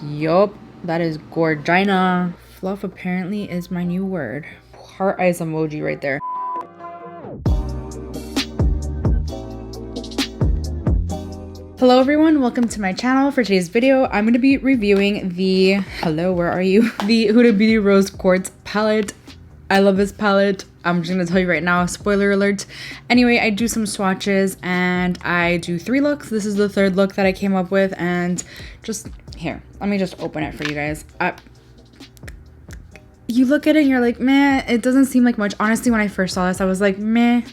Yup, that is gorgina. Fluff apparently is my new word. Heart eyes emoji right there. Hello everyone, welcome to my channel. For today's video, I'm going to be reviewing the, hello, where are you? The Huda Beauty Rose Quartz palette. I love this palette. I'm just going to tell you right now, spoiler alert. Anyway, I do some swatches and I do 3 looks. This is the 3rd look that I came up with, and just here, let me just open it for you guys. You look at it and you're like, meh, it doesn't seem like much. Honestly, when I first saw this, I was like, meh.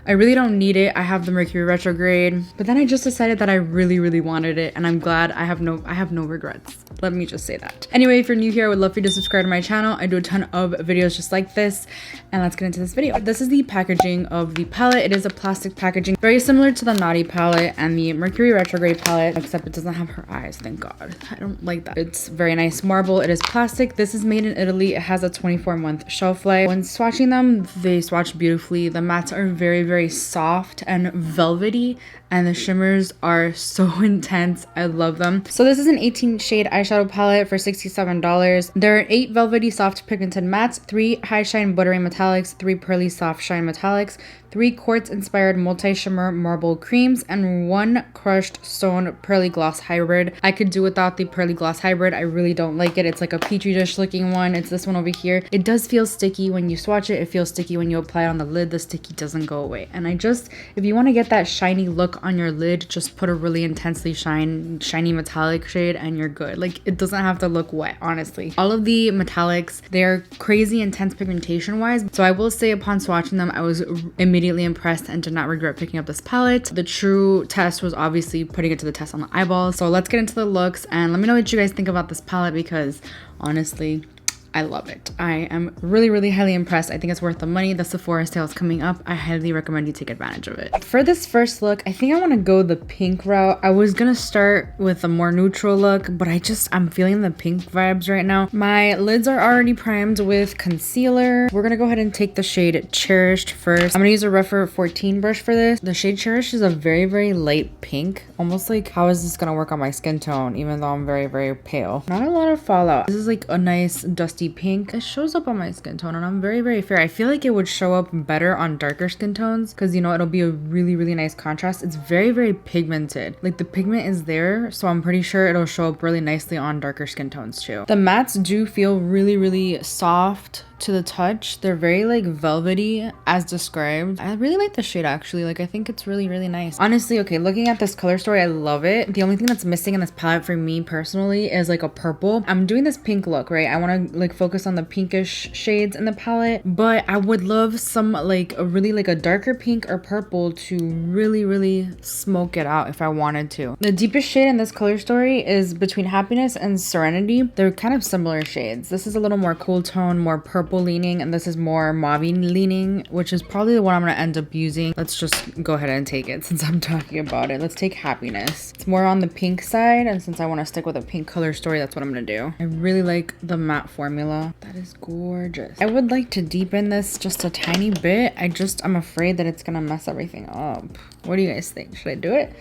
I really don't need it. I have the Mercury retrograde, but then I just decided that I really wanted it, and I'm glad. I have no regrets. Let me just say that. Anyway, if you're new here, I would love for you to subscribe to my channel. I do a ton of videos just like this, and let's get into this video. This is the packaging of the palette. It is a plastic packaging, very similar to the Naughty palette and the Mercury retrograde palette, except it doesn't have her eyes, thank God. I don't like that. It's very nice marble. It is plastic. This is made in Italy. It has a 24-month shelf life. When swatching them, they swatch beautifully. The mattes are very soft and velvety, and the shimmers are so intense. I love them. So this is an 18 shade eyeshadow palette for $67. There are 8 velvety soft pigmented mattes, 3 high shine buttery metallics, 3 pearly soft shine metallics, 3 quartz inspired multi-shimmer marble creams, and 1 crushed stone pearly gloss hybrid. I could do without the pearly gloss hybrid. I really don't like it. It's like a petri dish looking one. It's this one over here. It does feel sticky when you swatch it. It feels sticky when you apply it on the lid. The sticky doesn't go away. And if you want to get that shiny look on your lid, just put a really intensely shiny metallic shade and you're good. Like, it doesn't have to look wet, honestly. All of the metallics, they're crazy intense pigmentation wise. So I will say, upon swatching them, I was immediately impressed and did not regret picking up this palette. The true test was obviously putting it to the test on the eyeballs. So let's get into the looks and let me know what you guys think about this palette, because honestly, I love it. I am really highly impressed. I think it's worth the money. The Sephora sale is coming up. I highly recommend you take advantage of it. For this first look, I think I want to go the pink route. I was gonna start with a more neutral look, but I'm feeling the pink vibes right now. My lids are already primed with concealer. We're gonna go ahead and take the shade Cherished first. I'm gonna use a Rephr 14 brush for this. The shade Cherished is a very light pink. Almost like, how is this gonna work on my skin tone, even though I'm very pale? Not a lot of fallout. This is like a nice dusty pink. It shows up on my skin tone and I'm very fair. I feel like it would show up better on darker skin tones because, you know, it'll be a really nice contrast. It's very pigmented. Like, the pigment is there, so I'm pretty sure it'll show up really nicely on darker skin tones too. The mattes do feel really soft to the touch. They're very like velvety as described. I really like the shade actually. Like, I think it's really nice. Honestly, okay, looking at this color story, I love it. The only thing that's missing in this palette for me personally is like a purple. I'm doing this pink look, right? I want to like focus on the pinkish shades in the palette, but I would love some like a darker pink or purple to really smoke it out if I wanted to. The deepest shade in this color story is between Happiness and Serenity. They're kind of similar shades. This is a little more cool tone, more purple leaning, and this is more mauve leaning, which is probably the one I'm gonna end up using. Let's just go ahead and take it since I'm talking about it. Let's take Happiness. It's more on the pink side, and since I want to stick with a pink color story, that's what I'm gonna do. I really like the matte formula. That is gorgeous. I would like to deepen this just a tiny bit. I'm afraid that it's gonna mess everything up. What do you guys think? Should I do it?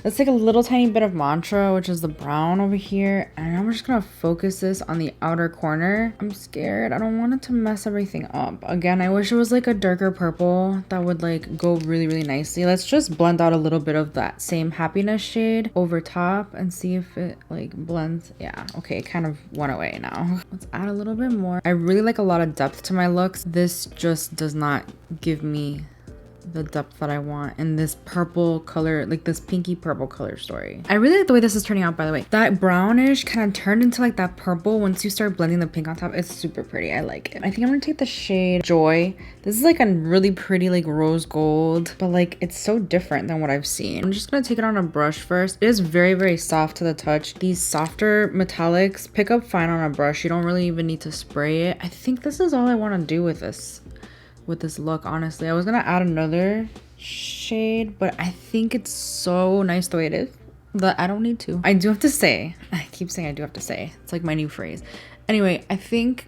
Let's take a little tiny bit of Mantra, which is the brown over here, and I'm just gonna focus this on the outer corner. I'm scared. I don't want it to mess everything up. Again, I wish it was like a darker purple that would like go really nicely. Let's just blend out a little bit of that same Happiness shade over top and see if it like blends. Yeah, okay, it kind of went away now. Let's add a little bit more. I really like a lot of depth to my looks. This just does not give me the depth that I want in this purple color, like this pinky purple color story. I really like the way this is turning out, by the way. That brownish kind of turned into like that purple once you start blending the pink on top. It's super pretty. I like it. I think I'm gonna take the shade Joy. This is like a really pretty like rose gold, but like it's so different than what I've seen. I'm just gonna take it on a brush first. It is very soft to the touch. These softer metallics pick up fine on a brush. You don't really even need to spray it. I think this is all I want to do with this look, honestly. I was gonna add another shade, but I think it's so nice the way it is that I don't need to. I do have to say, I keep saying I do have to say, it's like my new phrase. Anyway, I think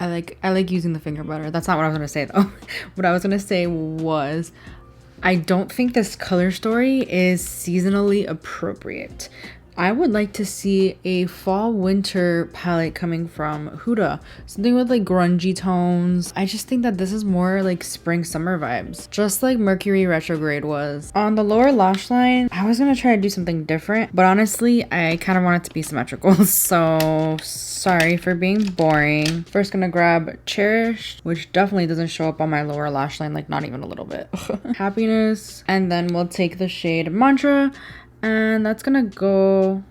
I like using the finger butter. That's not what I was gonna say though. What I was gonna say was, I don't think this color story is seasonally appropriate. I would like to see a fall winter palette coming from Huda. Something with like grungy tones. I just think that this is more like spring summer vibes. Just like Mercury retrograde was. On the lower lash line, I was gonna try to do something different, but honestly, I kind of want it to be symmetrical. So sorry for being boring. First gonna grab Cherished, which definitely doesn't show up on my lower lash line, like not even a little bit. Happiness. And then we'll take the shade Mantra. And that's gonna go,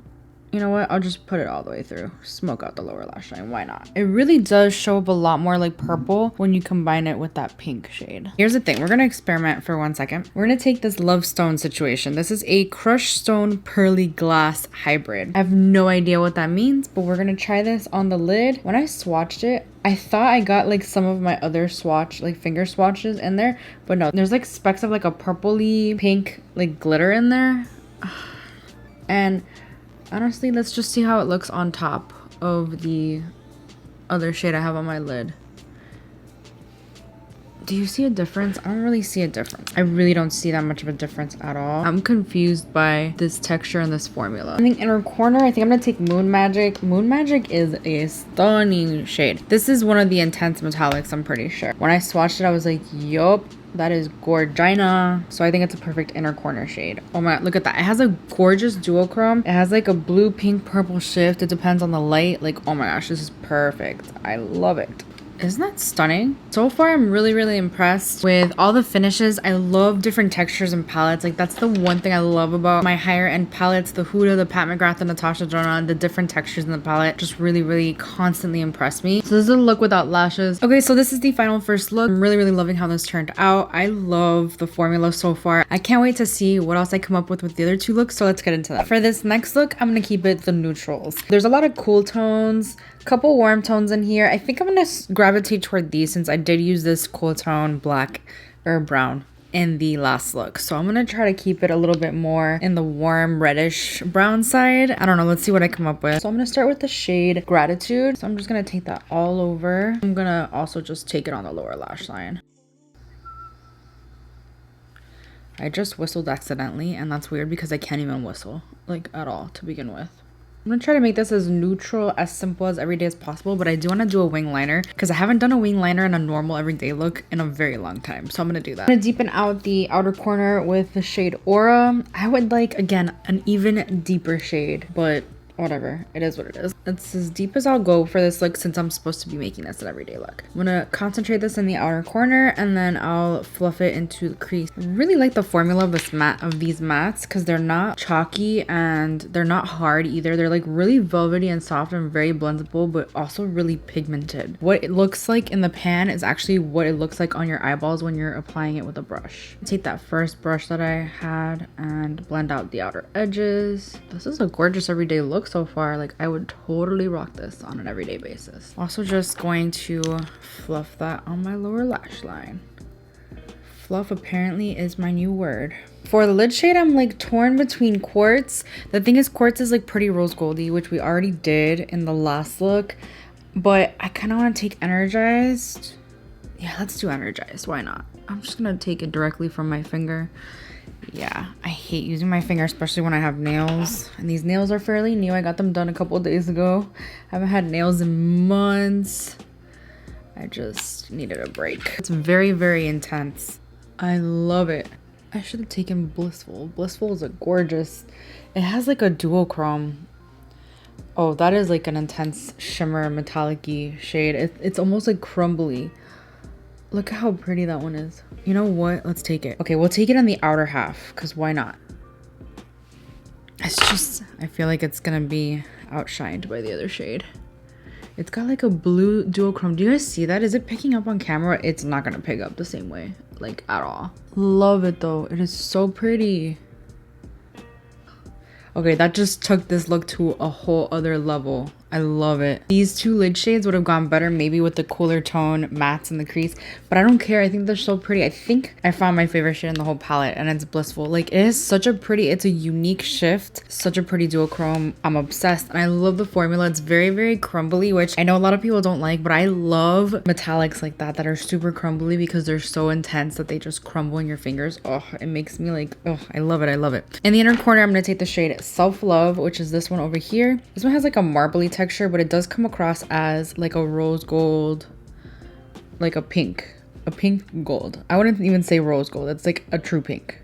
you know what, I'll just put it all the way through. Smoke out the lower lash line, why not? It really does show up a lot more like purple when you combine it with that pink shade. Here's the thing, we're gonna experiment for 1 second. We're gonna take this Love Stone situation. This is a crushed stone pearly glass hybrid. I have no idea what that means, but we're gonna try this on the lid. When I swatched it, I thought I got like some of my other swatch, like finger swatches in there, but no, there's like specks of like a purpley pink like glitter in there. And honestly, let's just see how it looks on top of the other shade I have on my lid. Do you see a difference? I don't really see a difference. I really don't see that much of a difference at all. I'm confused by this texture and this formula. I think inner corner, I think I'm gonna take Moon Magic. Moon Magic is a stunning shade. This is one of the intense metallics, I'm pretty sure. When I swatched it, I was like, yup. That is gorgina. So I think it's a perfect inner corner shade. Oh my god, look at that. It has a gorgeous duochrome. It has like a blue, pink, purple shift. It depends on the light. Like, oh my gosh, this is perfect. I love it. Isn't that stunning? So far, I'm really impressed with all the finishes. I love different textures and palettes. Like, that's the one thing I love about my higher end palettes. The Huda, the Pat McGrath, the Natasha Denona, the different textures in the palette just really constantly impress me. So this is a look without lashes. Okay, so this is the final first look. I'm really loving how this turned out. I love the formula so far. I can't wait to see what else I come up with the other two looks. So let's get into that. For this next look, I'm gonna keep it the neutrals. There's a lot of cool tones, couple warm tones in here. I think I'm gonna gravitate toward these since I did use this cool tone black or brown in the last look. So I'm gonna try to keep it a little bit more in the warm reddish brown side. I don't know, let's see what I come up with. So I'm gonna start with the shade Gratitude. So I'm just gonna take that all over. I'm gonna also just take it on the lower lash line. I just whistled accidentally, and that's weird because I can't even whistle, like, at all to begin with. I'm gonna try to make this as neutral, as simple as everyday as possible, but I do want to do a wing liner because I haven't done a wing liner in a normal everyday look in a very long time. So I'm gonna do that. I'm gonna deepen out the outer corner with the shade Aura. I would like, again, an even deeper shade, but whatever, it is what it is. It's as deep as I'll go for this look since I'm supposed to be making this an everyday look. I'm gonna concentrate this in the outer corner and then I'll fluff it into the crease. I really like the formula of this matte, of these mattes, because they're not chalky and they're not hard either. They're like really velvety and soft and very blendable, but also really pigmented. What it looks like in the pan is actually what it looks like on your eyeballs when you're applying it with a brush. Take that first brush that I had and blend out the outer edges. This is a gorgeous everyday look so far. Like, I would totally rock this on an everyday basis. Also just going to fluff that on my lower lash line. Fluff apparently is my new word. For the lid shade, I'm like torn between Quartz. The thing is, Quartz is like pretty rose goldy, which we already did in the last look, but I kind of want to take Energized. Yeah, let's do Energized. Why not? I'm just gonna take it directly from my finger. Yeah, I hate using my finger, especially when I have nails. And these nails are fairly new. I got them done a couple days ago. I haven't had nails in months. I just needed a break. It's very intense. I love it. I should have taken Blissful. Blissful is a gorgeous. It has like a duochrome. Oh, that is like an intense shimmer metallic-y shade. It's almost like crumbly. Look at how pretty that one is. You know what? Let's take it. Okay, we'll take it on the outer half because why not? It's just, I feel like it's gonna be outshined by the other shade. It's got like a blue duochrome. Do you guys see that? Is it picking up on camera? It's not gonna pick up the same way, like at all. Love it though. It is so pretty. Okay, that just took this look to a whole other level. I love it. These two lid shades would have gone better maybe with the cooler tone mattes in the crease, but I don't care. I think they're so pretty. I think I found my favorite shade in the whole palette, and it's Blissful. Like, it is such a pretty, it's a unique shift. Such a pretty duochrome. I'm obsessed, and I love the formula. It's very, very crumbly, which I know a lot of people don't like, but I love metallics like that are super crumbly because they're so intense that they just crumble in your fingers. Oh, it makes me like, oh, I love it. I love it. In the inner corner, I'm going to take the shade Self Love, which is this one over here. This one has like a marbly texture, but it does come across as like a rose gold, like a pink gold. I wouldn't even say rose gold. It's like a true pink.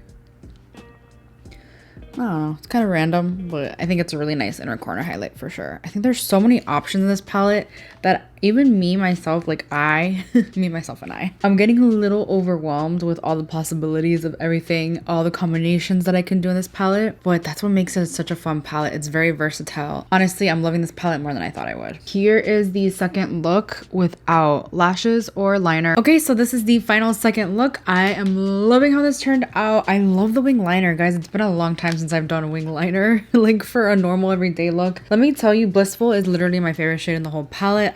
I don't know, it's kind of random, but I think it's a really nice inner corner highlight for sure. I think there's so many options in this palette that even me, myself, like me, myself, and I'm getting a little overwhelmed with all the possibilities of everything, all the combinations that I can do in this palette, but that's what makes it such a fun palette. It's very versatile. Honestly, I'm loving this palette more than I thought I would. Here is the second look without lashes or liner. Okay, so this is the final second look. I am loving how this turned out. I love the wing liner, guys. It's been a long time since I've done a wing liner, like for a normal everyday look. Let me tell you, Blissful is literally my favorite shade in the whole palette.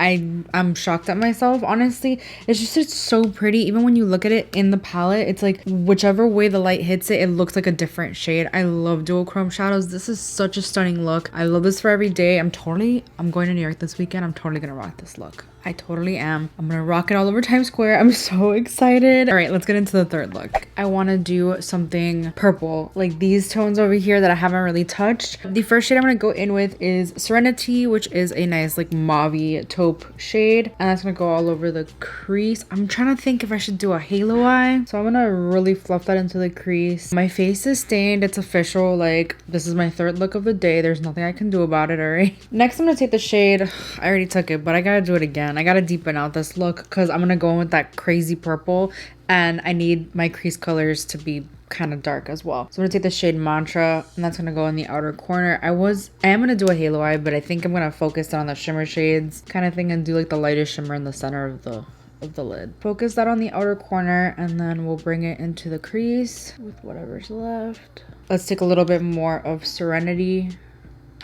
I'm shocked at myself, honestly. It's so pretty. Even when you look at it in the palette, it's like whichever way the light hits it, it looks like a different shade. I love duochrome shadows. This is such a stunning look. I love this for every day. I'm going to New York this weekend. I'm totally gonna rock this look. I totally am. I'm gonna rock it all over Times Square. I'm so excited. All right, let's get into the third look. I want to do something purple, like these tones over here that I haven't really touched. The first shade I'm gonna go in with is Serenity, which is a nice like mauve taupe shade, and that's gonna go all over the crease. I'm trying to think if I should do a halo eye, so I'm gonna really fluff that into the crease. My face is stained. It's official. Like, this is my third look of the day. There's nothing I can do about it. All right, next I'm gonna take the shade, I already took it, but I gotta do it again. I gotta deepen out this look because I'm gonna go in with that crazy purple, and I need my crease colors to be kind of dark as well. So I'm gonna take the shade Mantra, and that's gonna go in the outer corner. I am gonna do a halo eye, but I think I'm gonna focus on the shimmer shades kind of thing and do like the lightest shimmer in the center of the lid. Focus that on the outer corner, and then we'll bring it into the crease with whatever's left. Let's take a little bit more of Serenity.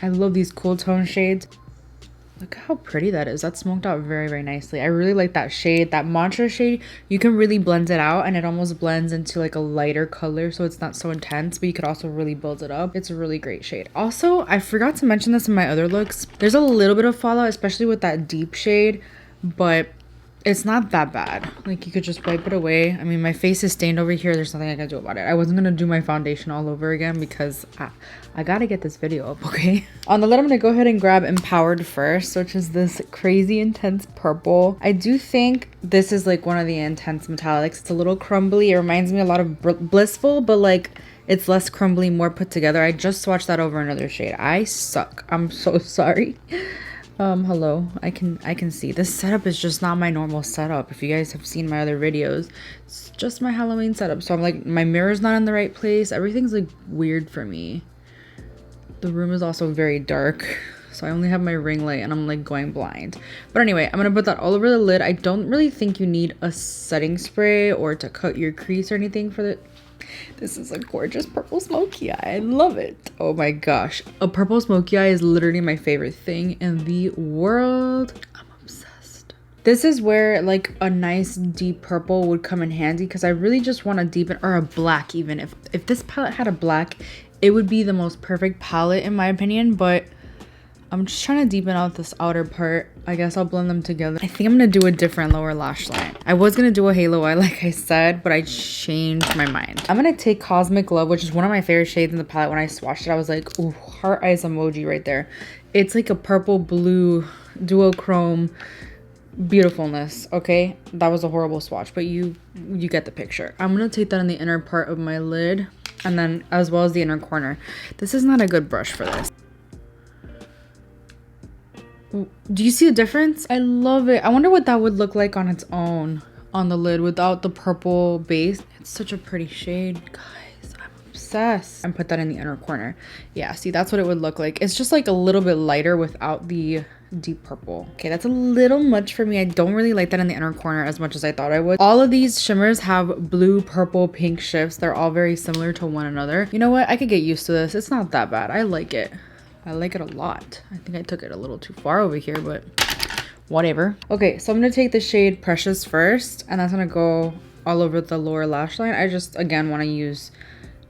I love these cool tone shades. Look how pretty that is. That smoked out very, very nicely. I really like that shade. That Mantra shade, you can really blend it out, and it almost blends into like a lighter color, so it's not so intense, but you could also really build it up. It's a really great shade. Also, I forgot to mention this in my other looks. There's a little bit of fallout, especially with that deep shade, but it's not that bad. Like, you could just wipe it away. I mean, my face is stained over here. There's nothing I can do about it. I wasn't gonna do my foundation all over again because I gotta get this video up, okay? On the lid, I'm gonna go ahead and grab Empowered first, which is this crazy intense purple. I do think this is like one of the intense metallics. It's a little crumbly. It reminds me a lot of Blissful, but like it's less crumbly, more put together. I just swatched that over another shade. I suck. I'm so sorry. Hello, I can see this setup is just not my normal setup. If you guys have seen my other videos, it's just my Halloween setup. So I'm like, my mirror's not in the right place. Everything's like weird for me. The room is also very dark, so I only have my ring light and I'm like going blind. But anyway, I'm gonna put that all over the lid. I don't really think you need a setting spray or to cut your crease or anything for the... This is a gorgeous purple smoky eye. I love it. Oh my gosh. A purple smoky eye is literally my favorite thing in the world. I'm obsessed. This is where like a nice deep purple would come in handy because I really just want to deepen, or a black even. If this palette had a black, it would be the most perfect palette in my opinion, but I'm just trying to deepen out this outer part. I guess I'll blend them together. I think I'm gonna do a different lower lash line. I was gonna do a halo eye like I said, but I changed my mind. I'm gonna take Cosmic Love, which is one of my favorite shades in the palette. When I swatched it, I was like, ooh, heart eyes emoji right there. It's like a purple blue duochrome beautifulness. Okay, that was a horrible swatch, but you get the picture. I'm gonna take that in the inner part of my lid, and then as well as the inner corner. This is not a good brush for this. Do you see the difference? I love it. I wonder what that would look like on its own on the lid without the purple base. It's such a pretty shade, guys. I'm obsessed. And put that in the inner corner. Yeah, see, that's what it would look like. It's just like a little bit lighter without the deep purple. Okay, that's a little much for me. I don't really like that in the inner corner as much as I thought I would. All of these shimmers have blue, purple, pink shifts. They're all very similar to one another. You know what? I could get used to this. It's not that bad. I like it. I like it a lot. I think I took it a little too far over here, but whatever. Okay, so I'm gonna take the shade Precious first, and that's gonna go all over the lower lash line. I just, again, want to use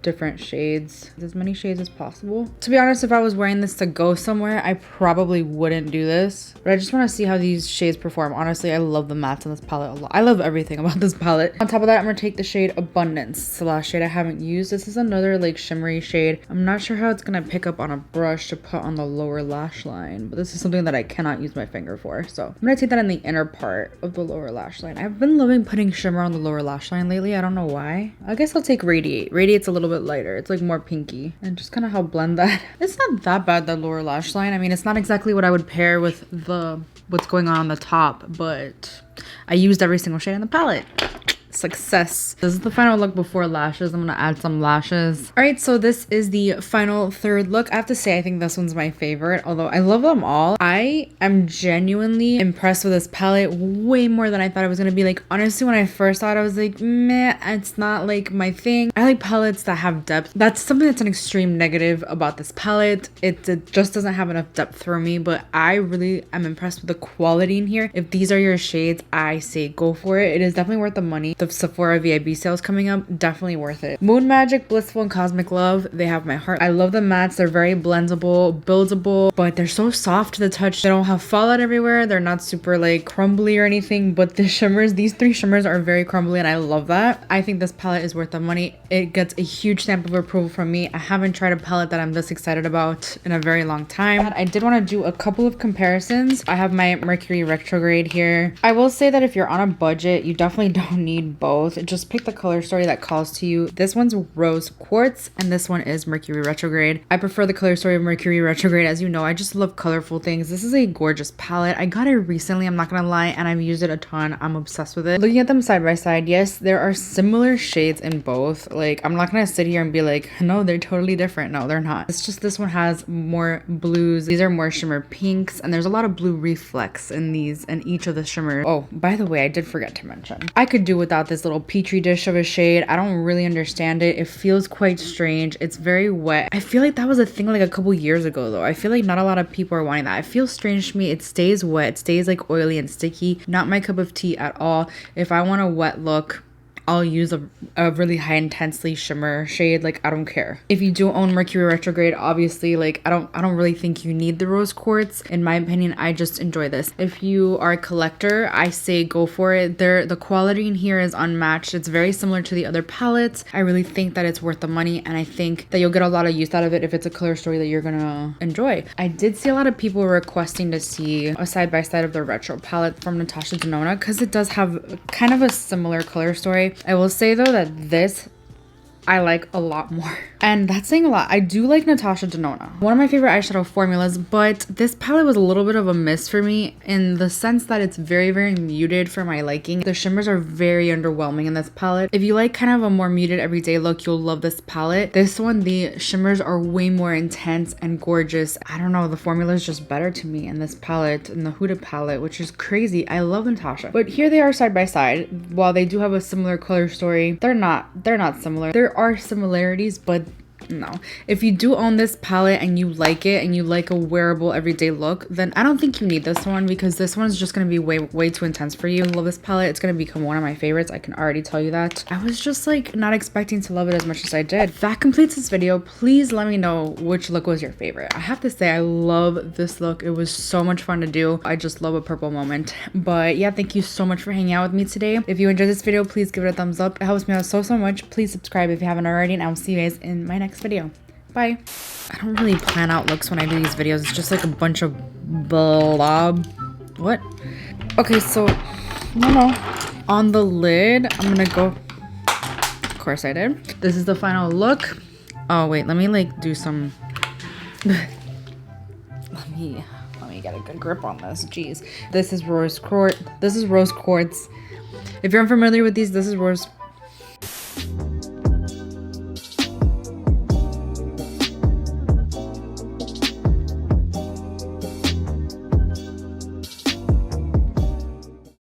different shades, as many shades as possible. To be honest, if I was wearing this to go somewhere, I probably wouldn't do this, but I just want to see how these shades perform. Honestly, I love the mattes in this palette a lot. I love everything about this palette. On top of that, I'm gonna take the shade Abundance. It's the last shade I haven't used. This is another like shimmery shade. I'm not sure how it's gonna pick up on a brush to put on the lower lash line, but this is something that I cannot use my finger for, so I'm gonna take that in the inner part of the lower lash line. I've been loving putting shimmer on the lower lash line lately. I don't know why. I guess I'll take Radiate. Radiate's a little bit lighter. It's like more pinky, and just kind of help blend that. It's not that bad, the lower lash line. I mean, it's not exactly what I would pair with the what's going on the top, but I used every single shade in the palette. Success. This is the final look before lashes. I'm gonna add some lashes. All right, so this is the final third look. I have to say, I think this one's my favorite, although I love them all. I am genuinely impressed with this palette way more than I thought it was gonna be. Like, honestly, when I first saw it, I was like, meh, it's not like my thing. I like palettes that have depth. That's something that's an extreme negative about this palette. It just doesn't have enough depth for me, but I really am impressed with the quality in here. If these are your shades, I say go for it. It is definitely worth the money. The Sephora VIB sales coming up, definitely worth it. Moon Magic, Blissful, and Cosmic Love, they have my heart. I love the mattes. They're very blendable, buildable, but they're so soft to the touch. They don't have fallout everywhere. They're not super like crumbly or anything, but the shimmers, these three shimmers are very crumbly, and I love that. I think this palette is worth the money. It gets a huge stamp of approval from me. I haven't tried a palette that I'm this excited about in a very long time. I did want to do a couple of comparisons. I have my Mercury retrograde here. I will say that if you're on a budget, you definitely don't need both. Just pick the color story that calls to you. This one's Rose Quartz, and this one is Mercury retrograde. I prefer the color story of Mercury retrograde. As you know, I just love colorful things. This is a gorgeous palette. I got it recently, I'm not gonna lie, and I've used it a ton. I'm obsessed with it. Looking at them side by side, yes, there are similar shades in both. Like, I'm not gonna sit here and be like, no, they're totally different. No, they're not. It's just this one has more blues. These are more shimmer pinks, and there's a lot of blue reflex in these and each of the shimmers. Oh, by the way, I did forget to mention, I could do without this little petri dish of a shade. I don't really understand it. It feels quite strange. It's very wet. I feel like that was a thing like a couple years ago though. I feel like not a lot of people are wanting that. It feels strange to me. It stays wet. It stays like oily and sticky. Not my cup of tea at all. If I want a wet look, I'll use a really high intensely shimmer shade. Like, I don't care. If you do own Mercury retrograde, obviously, like, I don't really think you need the rose quartz. In my opinion, I just enjoy this. If you are a collector, I say go for it. The quality in here is unmatched. It's very similar to the other palettes. I really think that it's worth the money, and I think that you'll get a lot of use out of it if it's a color story that you're gonna enjoy. I did see a lot of people requesting to see a side by side of the retro palette from Natasha Denona, because it does have kind of a similar color story. I will say though that this I like a lot more. And that's saying a lot. I do like Natasha Denona, one of my favorite eyeshadow formulas, but this palette was a little bit of a miss for me in the sense that it's very, very muted for my liking. The shimmers are very underwhelming in this palette. If you like kind of a more muted everyday look, you'll love this palette. This one, the shimmers are way more intense and gorgeous. I don't know, the formula is just better to me in this palette, in the Huda palette, which is crazy. I love Natasha. But here they are side by side. While they do have a similar color story, they're not similar. There are similarities, but no. If you do own this palette and you like it and you like a wearable everyday look, then I don't think you need this one, because this one's just going to be way too intense for you. I love this palette. It's going to become one of my favorites. I can already tell you that. I was just like not expecting to love it as much as I did. That completes this video. Please let me know which look was your favorite. I have to say, I love this look. It was so much fun to do. I just love a purple moment. But yeah, thank you so much for hanging out with me today. If you enjoyed this video, please give it a thumbs up. It helps me out so much. Please subscribe if you haven't already, and I will see you guys in my next video. Bye. I don't really plan out looks when I do these videos. It's just like a bunch of blob. What? Okay, so no. On the lid, I'm gonna go. Of course I did. This is the final look. Oh wait, let me like do some. let me get a good grip on this. Jeez. This is rose quartz. If you're unfamiliar with these, this is rose